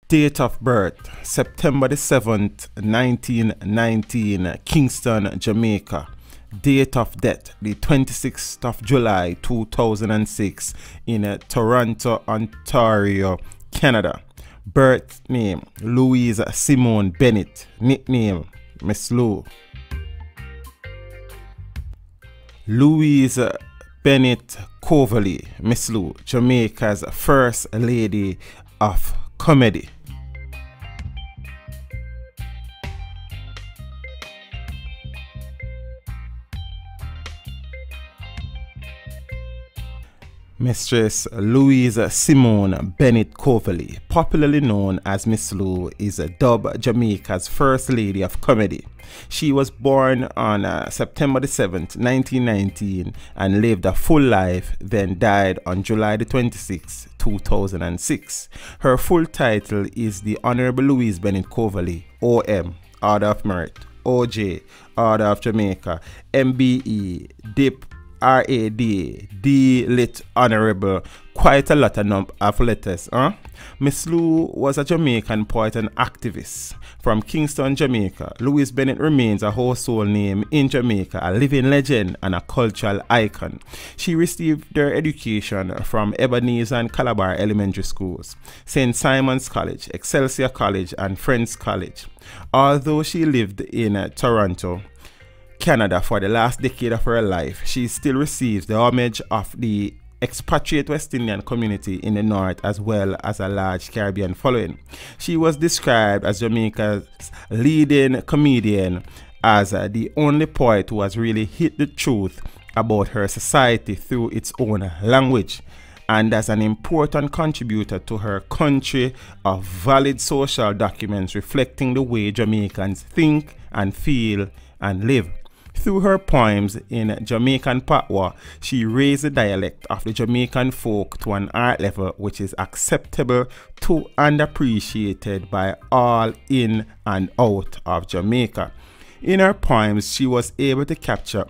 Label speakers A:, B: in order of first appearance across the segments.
A: Date of birth, September the 7th, 1919, Kingston, Jamaica. Date of death, the 26th of July, 2006, in Toronto, Ontario, Canada. Birth name, Louise Simone Bennett. Nickname, Miss Lou. Louise Bennett-Coverly, Miss Lou, Jamaica's first lady of comedy. Mistress Louise Simone Bennett-Coverly, popularly known as Miss Lou, is dubbed Jamaica's first lady of comedy. She was born on September the 7th, 1919 and lived a full life, then died on July the 26th, 2006. Her full title is the Honorable Louise Bennett-Coverly, OM, Order of Merit, OJ, Order of Jamaica, MBE, DIP, RAD, D Lit Honorable, quite a lot of letters, huh? Miss Lou was a Jamaican poet and activist. From Kingston, Jamaica, Louise Bennett remains a household name in Jamaica, a living legend and a cultural icon. She received her education from Ebenezer and Calabar elementary schools, St. Simon's College, Excelsior College and Friends College. Although she lived in Toronto, Canada for the last decade of her life, she still receives the homage of the expatriate West Indian community in the north as well as a large Caribbean following. She was described as Jamaica's leading comedian, as the only poet who has really hit the truth about her society through its own language, and as an important contributor to her country of valid social documents reflecting the way Jamaicans think and feel and live. Through her poems in Jamaican patois, she raised the dialect of the Jamaican folk to an art level which is acceptable to and appreciated by all in and out of Jamaica. In her poems, she was able to capture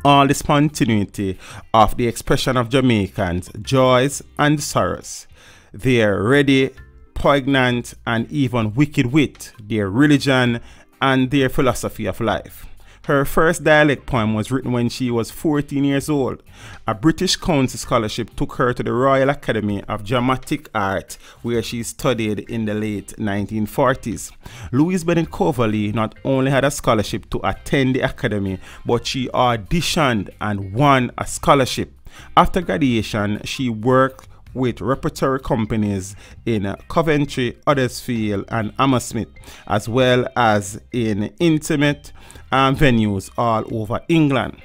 A: all the spontaneity of the expression of Jamaicans' joys and sorrows, their ready, poignant, and even wicked wit, their religion, and their philosophy of life. Her first dialect poem was written when she was 14 years old. A British Council scholarship took her to the Royal Academy of Dramatic Art, where she studied in the late 1940s. Louise Bennett-Coverly not only had a scholarship to attend the academy, but she auditioned and won a scholarship. After graduation, she worked with repertory companies in Coventry, Huddersfield, and Hammersmith, as well as in intimate venues all over England.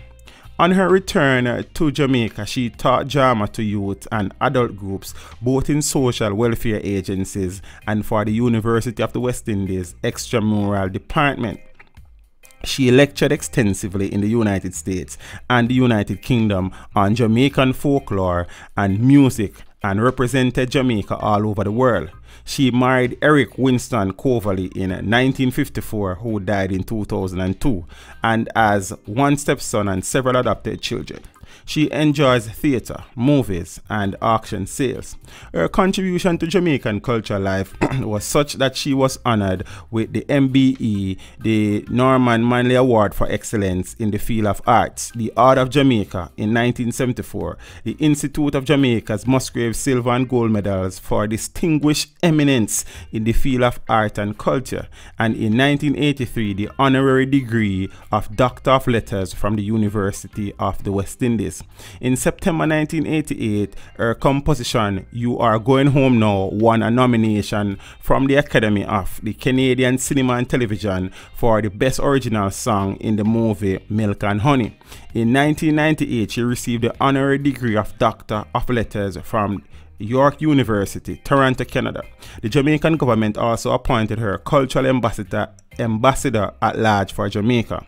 A: On her return to Jamaica, she taught drama to youth and adult groups, both in social welfare agencies and for the University of the West Indies extramural department. She lectured extensively in the United States and the United Kingdom on Jamaican folklore and music, and represented Jamaica all over the world. She married Eric Winston Coverly in 1954, who died in 2002, and has one stepson and several adopted children. She enjoys theatre, movies, and auction sales. Her contribution to Jamaican cultural life was such that she was honored with the MBE, the Norman Manley Award for Excellence in the Field of Arts, the Order of Jamaica in 1974, the Institute of Jamaica's Musgrave Silver and Gold Medals for Distinguished Eminence in the Field of Art and Culture, and in 1983 the honorary degree of Doctor of Letters from the University of the West Indies. In September 1988, her composition You Are Going Home Now won a nomination from the Academy of the Canadian Cinema and Television for the Best Original Song in the movie Milk and Honey. In 1998, she received the honorary degree of Doctor of Letters from York University, Toronto, Canada. The Jamaican government also appointed her cultural ambassador at large for Jamaica.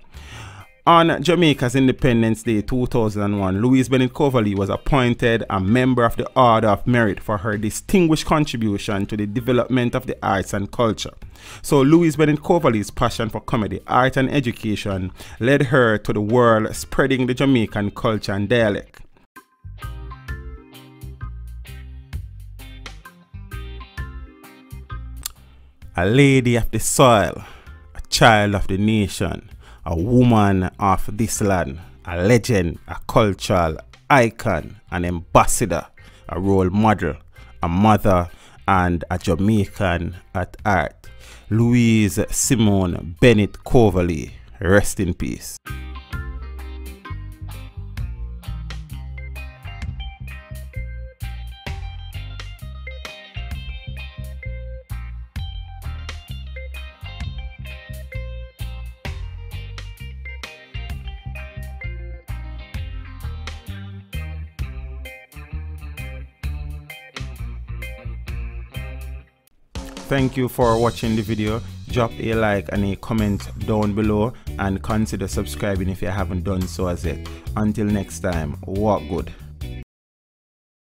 A: On Jamaica's Independence Day 2001, Louise Bennett-Coverly was appointed a member of the Order of Merit for her distinguished contribution to the development of the arts and culture. So Louise Bennett-Coverly's passion for comedy, art and education led her to the world, spreading the Jamaican culture and dialect. A lady of the soil, a child of the nation, a woman of this land, a legend, a cultural icon, an ambassador, a role model, a mother, and a Jamaican at heart. Louise Simone Bennett-Coverly, rest in peace. Thank you for watching the video. Drop a like and a comment down below and consider subscribing if you haven't done so as yet. Until next time, walk good.